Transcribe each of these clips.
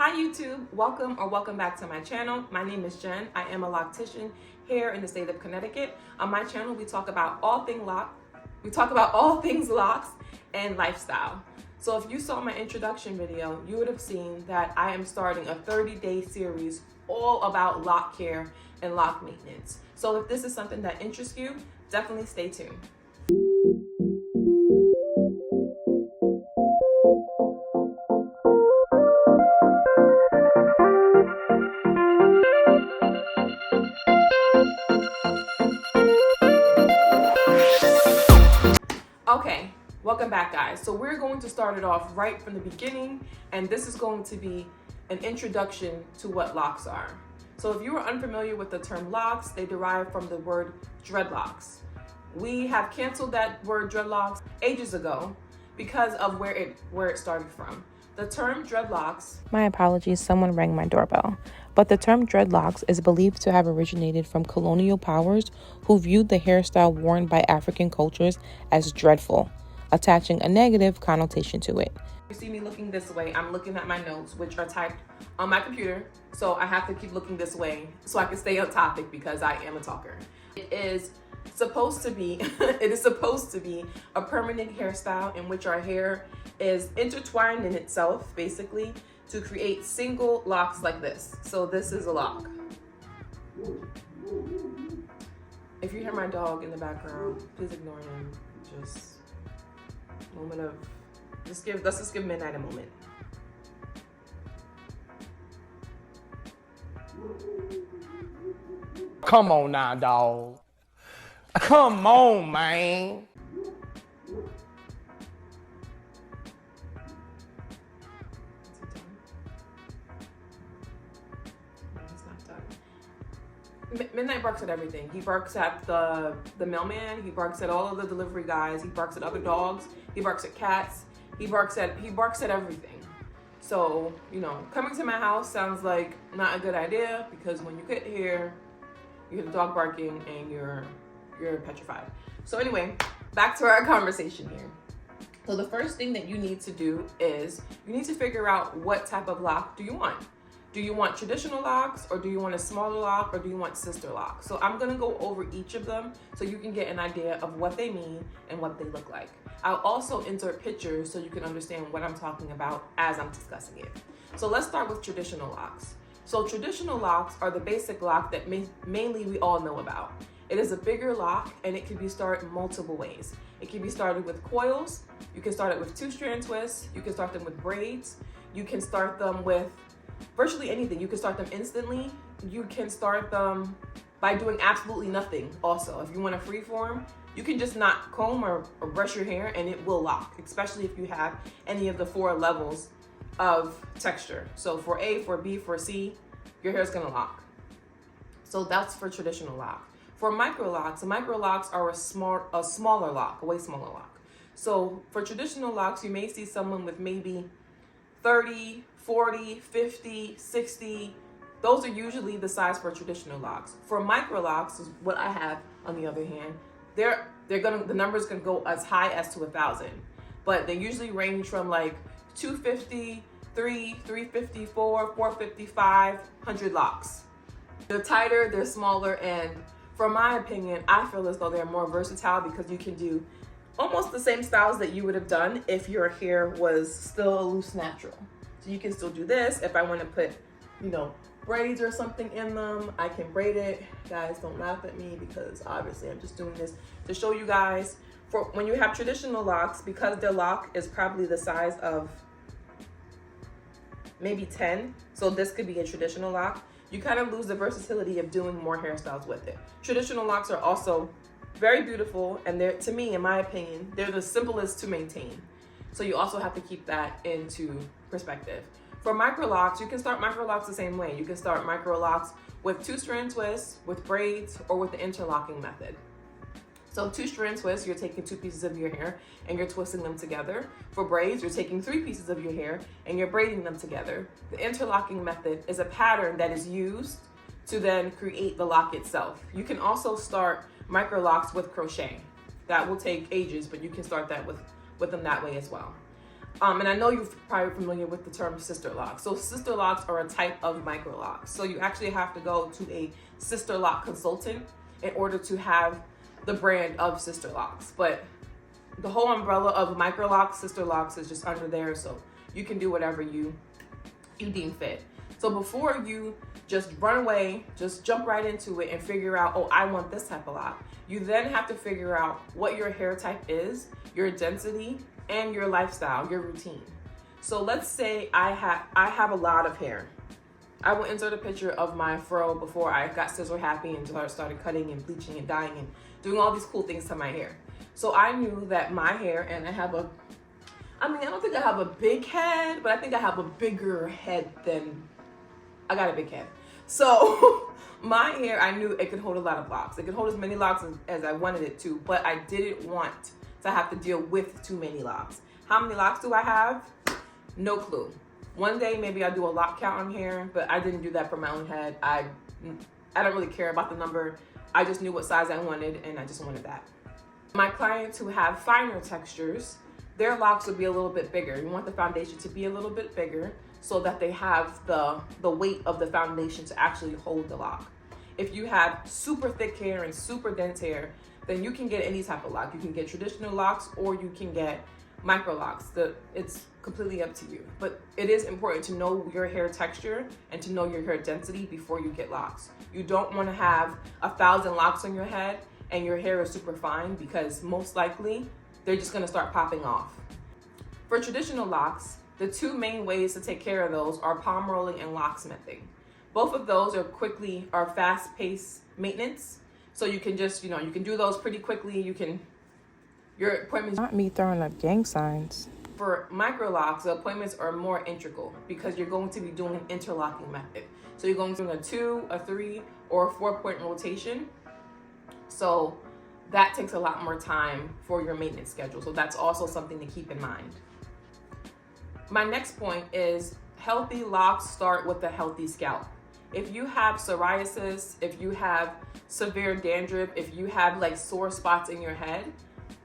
Hi YouTube, welcome back to my channel. My name is Jen. I am a loctician here in the state of Connecticut. On my channel, we talk about all things locks and lifestyle. So if you saw my introduction video, you would have seen that I am starting a 30-day series all about loc care and lock maintenance. So if this is something that interests you, definitely stay tuned. Okay, welcome back guys. So we're going to start it off right from the beginning, and this is going to be an introduction to what locks are. So if you are unfamiliar with the term locks, they derive from the word dreadlocks. We have canceled that word dreadlocks ages ago because of where it started from. The term dreadlocks... My apologies, someone rang my doorbell. But the term dreadlocks is believed to have originated from colonial powers who viewed the hairstyle worn by African cultures as dreadful, attaching a negative connotation to it. You see me looking this way, I'm looking at my notes, which are typed on my computer, so I have to keep looking this way so I can stay on topic because I am a talker. It is supposed to be a permanent hairstyle in which our hair is intertwined in itself, basically, to create single locks like this. So this is a lock. If you hear my dog in the background, please ignore him. Just moment of, let's just give midnight a moment. Come on now, dog. Come on, man. Midnight barks at everything. He barks at the mailman. He barks at all of the delivery guys. He barks at other dogs. He barks at cats. He barks at everything. So, you know, coming to my house sounds like not a good idea because when you get here, you hear the dog barking and you're petrified. So anyway, back to our conversation here. So the first thing that you need to do is you need to figure out what type of lock do you want. Do you want traditional locks, or do you want a smaller lock, or do you want sister locks? So I'm gonna go over each of them so you can get an idea of what they mean and what they look like. I'll also insert pictures so you can understand what I'm talking about as I'm discussing it. So let's start with traditional locks. So traditional locks are the basic lock that mainly we all know about. It is a bigger lock and it can be started multiple ways. It can be started with coils, you can start it with 2-strand twists, you can start them with braids, you can start them with virtually anything. You can start them instantly. You can start them by doing absolutely nothing also. If you want a free form, you can just not comb or brush your hair and it will lock, especially if you have any of the 4 levels of texture. So for A, for B, for C, your hair is gonna lock. So that's for traditional lock. For micro locks are a smaller lock, a way smaller lock. So for traditional locks, you may see someone with maybe 30, 40, 50, 60. Those are usually the size for traditional locks. For micro locks, is what I have on the other hand, the numbers can go as high as to 1,000, but they usually range from like 250, 354, 455, 100 locks. They're tighter, they're smaller, and from my opinion, I feel as though they're more versatile because you can do almost the same styles that you would have done if your hair was still a loose natural. So you can still do this. If I want to put, you know, braids or something in them, I can braid it. Guys, don't laugh at me because obviously I'm just doing this to show you guys. For when you have traditional locks, because their lock is probably the size of maybe 10, so this could be a traditional lock, you kind of lose the versatility of doing more hairstyles with it. Traditional locks are also very beautiful, and they're, to me, in my opinion, they're the simplest to maintain. So you also have to keep that into perspective. For micro locks, you can start micro locks the same way. You can start micro locks with 2-strand twists, with braids, or with the interlocking method. So 2-strand twists, you're taking 2 pieces of your hair and you're twisting them together. For braids, you're taking 3 pieces of your hair and you're braiding them together. The interlocking method is a pattern that is used to then create the lock itself. You can also start micro locks with crochet. That will take ages, but you can start that with them that way as well. And I know you're probably familiar with the term sister locks. So sister locks are a type of micro locks. So you actually have to go to a sister lock consultant in order to have the brand of sister locks. But the whole umbrella of micro locks, sister locks is just under there. So you can do whatever you deem fit. So before you just run away, just jump right into it and figure out, oh, I want this type of lock. You then have to figure out what your hair type is, your density, and your lifestyle, your routine. So let's say I have a lot of hair. I will insert a picture of my fro before I got scissor happy and started cutting and bleaching and dyeing and doing all these cool things to my hair. So I knew that my hair, and I don't think I have a big head, but I think I have a bigger head than, I got a big head. So my hair, I knew it could hold a lot of locks. It could hold as many locks as I wanted it to, but I didn't want to have to deal with too many locks. How many locks do I have? No clue. One day maybe I'll do a lock count on hair, but I didn't do that for my own head. I don't really care about the number. I just knew what size I wanted, and I just wanted that. My clients who have finer textures, their locks would be a little bit bigger. You want the foundation to be a little bit bigger so that they have the weight of the foundation to actually hold the lock. If you have super thick hair and super dense hair, then you can get any type of lock. You can get traditional locks or you can get micro locks. It's completely up to you. But it is important to know your hair texture and to know your hair density before you get locks. You don't want to have 1,000 locks on your head and your hair is super fine, because most likely they're just going to start popping off. For traditional locks, the two main ways to take care of those are palm rolling and locksmithing. Both of those are fast-paced maintenance. So you can just, you can do those pretty quickly. Your appointments. Not me throwing up gang signs. For micro locks, the appointments are more integral because you're going to be doing an interlocking method. So you're going to do a 2, a 3, or a 4-point rotation. So that takes a lot more time for your maintenance schedule. So that's also something to keep in mind. My next point is healthy locks start with a healthy scalp. If you have psoriasis, if you have severe dandruff, if you have like sore spots in your head,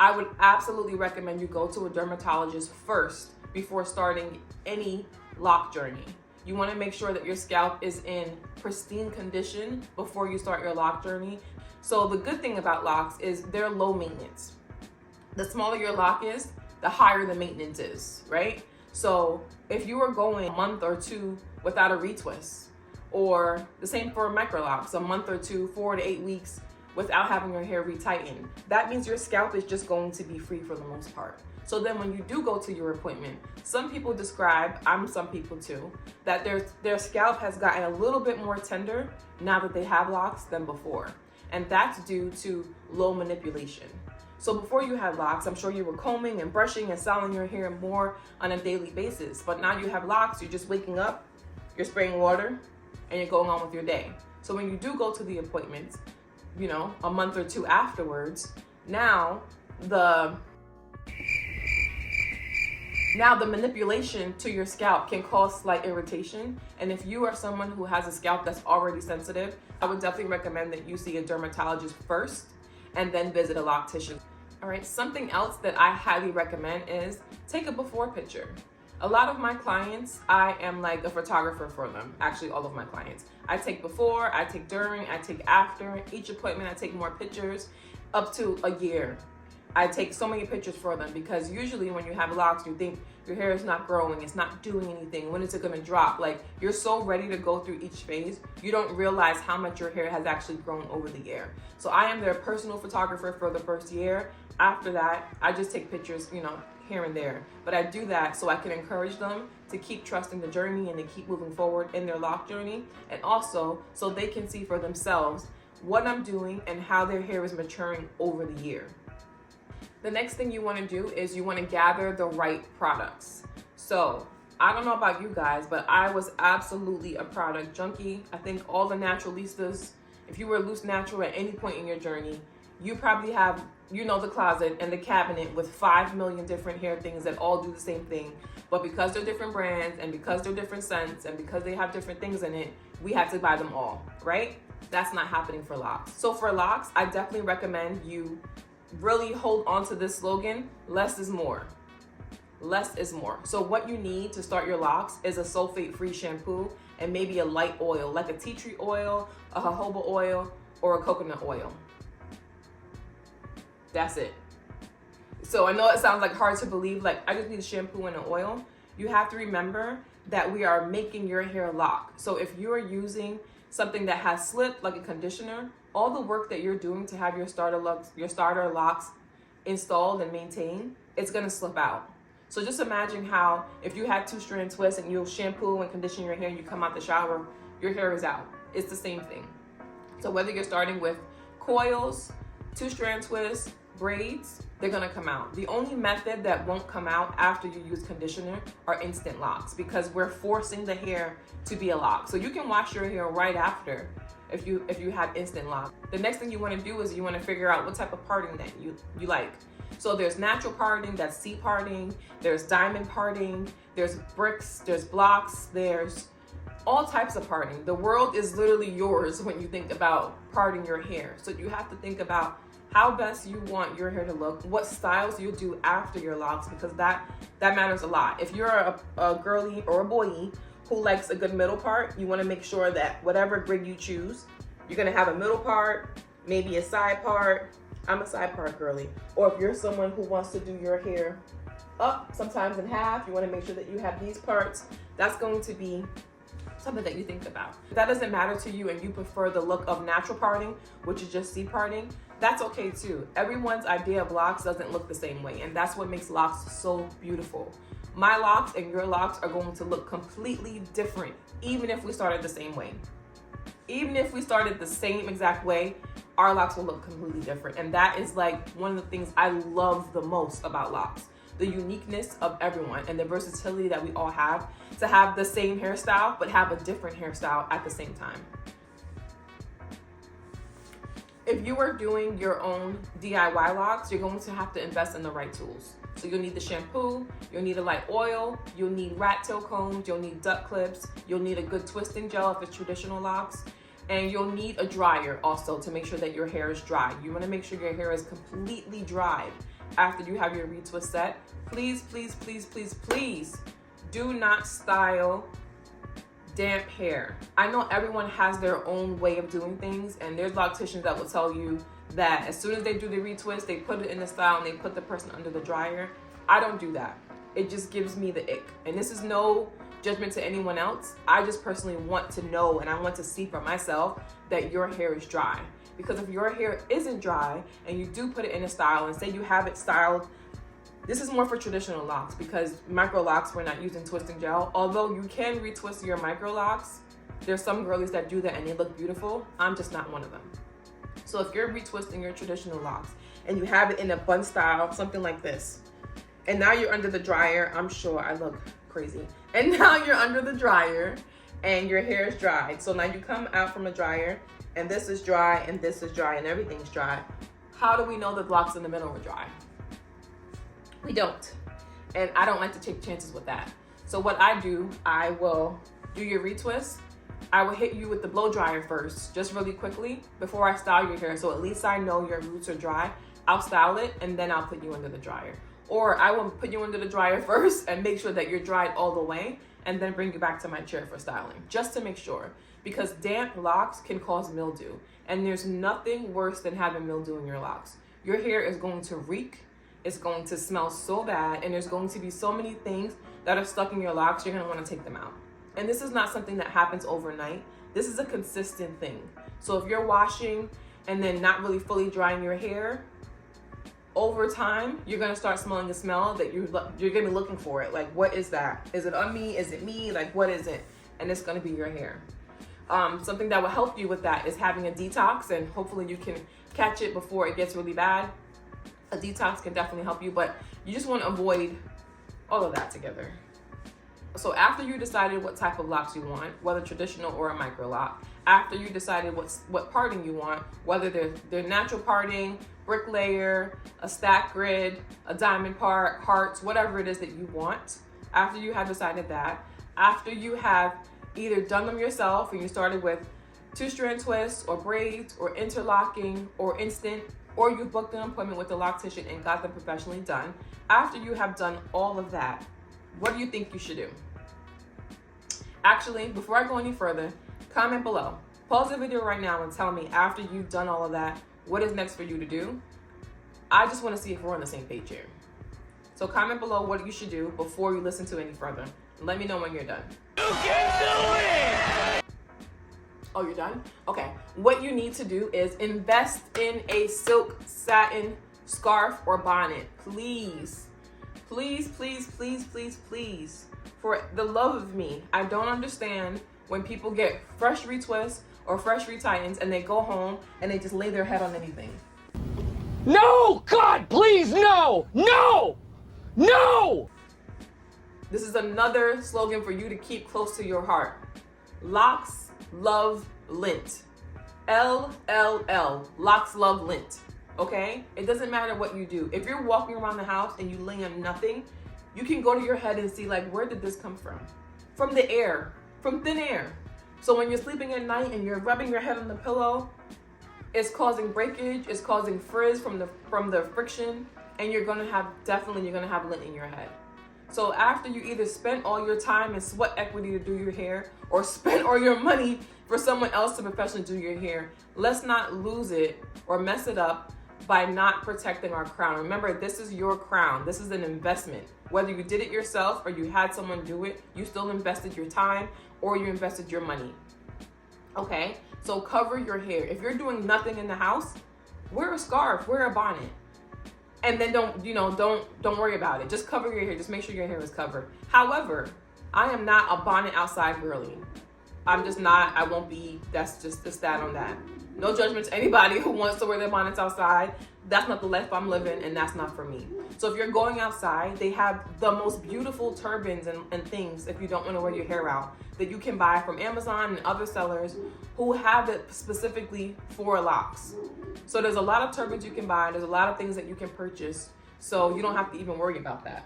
I would absolutely recommend you go to a dermatologist first before starting any lock journey. You want to make sure that your scalp is in pristine condition before you start your lock journey. So the good thing about locks is they're low maintenance. The smaller your lock is, the higher the maintenance is, right? So if you are going a month or 2 without a retwist, or the same for micro locks, a month or 2, 4 to 8 weeks without having your hair retightened, that means your scalp is just going to be free for the most part. So then when you do go to your appointment, some people describe, I'm some people too, that their scalp has gotten a little bit more tender now that they have locks than before. And that's due to low manipulation. So before you had locks, I'm sure you were combing and brushing and styling your hair more on a daily basis. But now you have locks, you're just waking up, you're spraying water, and you're going on with your day. So when you do go to the appointments, a month or 2 afterwards, now the manipulation to your scalp can cause slight irritation. And if you are someone who has a scalp that's already sensitive, I would definitely recommend that you see a dermatologist first and then visit a loctician. All right, something else that I highly recommend is take a before picture. A lot of my clients, I am like a photographer for them. Actually, all of my clients. I take before, I take during, I take after. Each appointment, I take more pictures, up to a year. I take so many pictures for them because usually when you have locks, you think your hair is not growing, it's not doing anything. When is it gonna drop? Like, you're so ready to go through each phase, you don't realize how much your hair has actually grown over the year. So I am their personal photographer for the first year. After that, I just take pictures, here and there. But I do that so I can encourage them to keep trusting the journey and to keep moving forward in their lock journey. And also so they can see for themselves what I'm doing and how their hair is maturing over the year. The next thing you want to do is you want to gather the right products. So I don't know about you guys, but I was absolutely a product junkie. I think all the naturalistas, if you were loose natural at any point in your journey, you probably have, the closet and the cabinet with 5 million different hair things that all do the same thing. But because they're different brands and because they're different scents and because they have different things in it, we have to buy them all, right? That's not happening for locks. So for locks, I definitely recommend you really hold on to this slogan, less is more. less is more. So what you need to start your locks is a sulfate-free shampoo and maybe a light oil, like a tea tree oil, a jojoba oil, or a coconut oil. That's it. So I know it sounds like hard to believe, like I just need a shampoo and an oil. You have to remember that we are making your hair lock. So if you are using something that has slip, like a conditioner, all the work that you're doing to have your starter locks installed and maintained, it's gonna slip out. So just imagine how if you had 2-strand twists and you shampoo and condition your hair and you come out the shower, your hair is out. It's the same thing. So whether you're starting with coils, 2-strand twists, braids, they're gonna come out. The only method that won't come out after you use conditioner are instant locks, because we're forcing the hair to be a lock. So you can wash your hair right after if you have instant lock. The next thing you wanna do is you wanna figure out what type of parting that you like. So there's natural parting, that's C parting, there's diamond parting, there's bricks, there's blocks, there's all types of parting. The world is literally yours when you think about parting your hair. So you have to think about how best you want your hair to look, what styles you do after your locks, because that matters a lot. If you're a girly or a boy who likes a good middle part, you wanna make sure that whatever grid you choose, you're gonna have a middle part, maybe a side part. I'm a side part girly. Or if you're someone who wants to do your hair up, sometimes in half, you wanna make sure that you have these parts. That's going to be something that you think about. If that doesn't matter to you and you prefer the look of natural parting, which is just C parting, that's okay too. Everyone's idea of locks doesn't look the same way, and that's what makes locks so beautiful. My locks and your locks are going to look completely different, even if we started the same way. Even if we started the same exact way, our locks will look completely different. And that is like one of the things I love the most about locks. The uniqueness of everyone and the versatility that we all have to have the same hairstyle, but have a different hairstyle at the same time. If you are doing your own DIY locks, you're going to have to invest in the right tools. So you'll need the shampoo, you'll need a light oil, you'll need rat tail combs, you'll need duck clips, you'll need a good twisting gel if it's traditional locks, and you'll need a dryer also to make sure that your hair is dry. You wanna make sure your hair is completely dry after you have your retwist set. Please, please, please, please, please do not style damp hair. I know everyone has their own way of doing things, and there's locticians that will tell you that as soon as they do the retwist, they put it in the style and they put the person under the dryer. I don't do that. It just gives me the ick. And this is no judgment to anyone else. I just personally want to know and I want to see for myself that your hair is dry. Because if your hair isn't dry and you do put it in a style and say you have it styled, this is more for traditional locks, because micro locks, we're not using twisting gel. Although you can retwist your micro locks, there's some girlies that do that and they look beautiful. I'm just not one of them. So if you're retwisting your traditional locks and you have it in a bun style, something like this, and now you're under the dryer, I'm sure I look crazy. And now you're under the dryer and your hair is dried. So now you come out from the dryer and this is dry and this is dry and everything's dry. How do we know the locks in the middle are dry? We don't. And I don't like to take chances with that. So what I do, I will do your retwist. I will hit you with the blow dryer first, just really quickly before I style your hair. So at least I know your roots are dry. I'll style it and then I'll put you under the dryer. Or I will put you under the dryer first and make sure that you're dried all the way and then bring you back to my chair for styling, just to make sure. Because damp locks can cause mildew. And there's nothing worse than having mildew in your locks. Your hair is going to reek. It's going to smell so bad, and there's going to be so many things that are stuck in your locks, you're gonna wanna take them out. And this is not something that happens overnight. This is a consistent thing. So if you're washing and then not really fully drying your hair, over time, you're gonna start smelling a smell that you're gonna be looking for it. Like, what is that? Is it on me? Is it me? Like, what is it? And it's gonna be your hair. Something that will help you with that is having a detox, and hopefully you can catch it before it gets really bad. A detox can definitely help you, but you just want to avoid all of that together. So after you decided what type of locks you want, whether traditional or a micro lock, after you decided what parting you want, whether they're natural parting, brick layer, a stack grid, a diamond part, hearts, whatever it is that you want, after you have decided that, after you have either done them yourself and you started with 2-strand twists or braids or interlocking or instant or you've booked an appointment with a loctician and got them professionally done. After you have done all of that, what do you think you should do? Actually, before I go any further, comment below. Pause the video right now and tell me, after you've done all of that, what is next for you to do? I just want to see if we're on the same page here. So comment below what you should do before you listen to any further. Let me know when you're done. You can do it! Oh, you're done? Okay. What you need to do is invest in a silk satin scarf or bonnet. Please. Please, please, please, please, please. For the love of me, I don't understand when people get fresh retwists or fresh retightens and they go home and they just lay their head on anything. No! God, please, no! No! No! This is another slogan for you to keep close to your heart. Locs love lint. LLL. Locs love lint. Okay? It doesn't matter what you do. If you're walking around the house and you lay on nothing, you can go to your head and see, like, where did this come from? From the air. From thin air. So when you're sleeping at night and you're rubbing your head on the pillow, it's causing breakage, it's causing frizz from the friction, and you're gonna have lint in your head. So after you either spent all your time and sweat equity to do your hair, or spent all your money for someone else to professionally do your hair, let's not lose it or mess it up by not protecting our crown. Remember, this is your crown. This is an investment. Whether you did it yourself or you had someone do it, you still invested your time or you invested your money. Okay? So cover your hair. If you're doing nothing in the house, wear a scarf, wear a bonnet. And then don't worry about it. Just cover your hair. Just make sure your hair is covered. However, I am not a bonnet outside girly. I'm just not. I won't be. That's just the stat on that. No judgment to anybody who wants to wear their bonnets outside. That's not the life I'm living, and that's not for me. So if you're going outside, they have the most beautiful turbans and things, if you don't want to wear your hair out, that you can buy from Amazon and other sellers who have it specifically for locks. So there's a lot of turbans you can buy. There's a lot of things that you can purchase. So you don't have to even worry about that.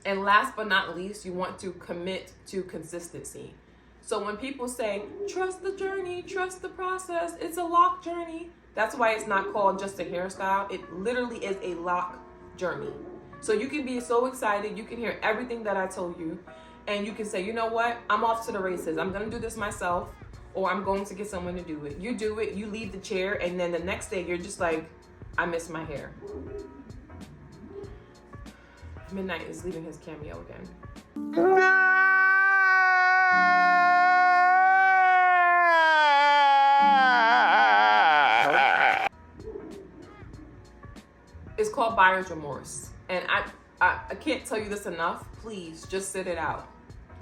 And last but not least, you want to commit to consistency. So when people say, trust the journey, trust the process, it's a lock journey. That's why it's not called just a hairstyle. It literally is a lock journey. So you can be so excited. You can hear everything that I told you. And you can say, you know what? I'm off to the races. I'm going to do this myself. Or I'm going to get someone to do it. You do it. You leave the chair. And then the next day, you're just like, I miss my hair. Midnight is leaving his cameo again. It's called buyer's remorse. And I can't tell you this enough. Please just sit it out.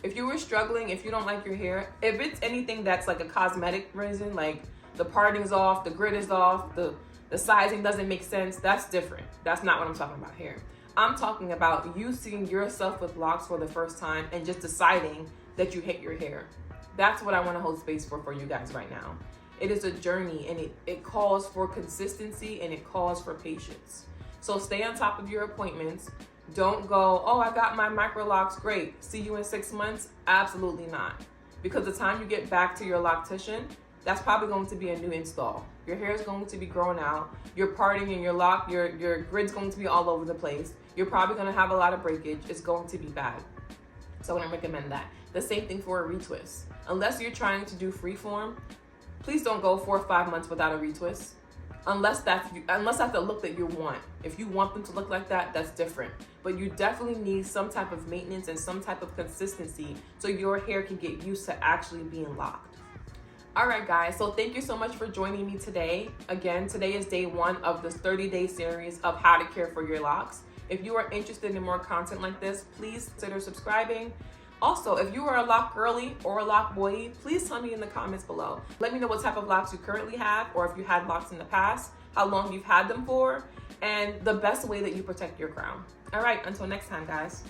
If you were struggling, if you don't like your hair, if it's anything that's like a cosmetic reason, like the parting's off, the grit is off, the sizing doesn't make sense, that's different. That's not what I'm talking about here. I'm talking about you seeing yourself with locks for the first time and just deciding that you hate your hair. That's what I want to hold space for you guys right now. It is a journey, and it calls for consistency and it calls for patience. So stay on top of your appointments. Don't go, oh, I got my micro locks, great. See you in 6 months? Absolutely not. Because the time you get back to your loctician, that's probably going to be a new install. Your hair is going to be growing out. Your parting and your lock, your grid's going to be all over the place. You're probably going to have a lot of breakage. It's going to be bad. So I wouldn't recommend that. The same thing for a retwist. Unless you're trying to do freeform, please don't go 4 or 5 months without a retwist. Unless that's the look that you want. If you want them to look like that, that's different. But you definitely need some type of maintenance and some type of consistency so your hair can get used to actually being locked. All right, guys, so thank you so much for joining me today. Again, today is day 1 of this 30-day series of how to care for your locks. If you are interested in more content like this, please consider subscribing. Also, if you are a lock girly or a lock boy, please tell me in the comments below. Let me know what type of locks you currently have, or if you had locks in the past, how long you've had them for, and the best way that you protect your crown. All right, until next time, guys.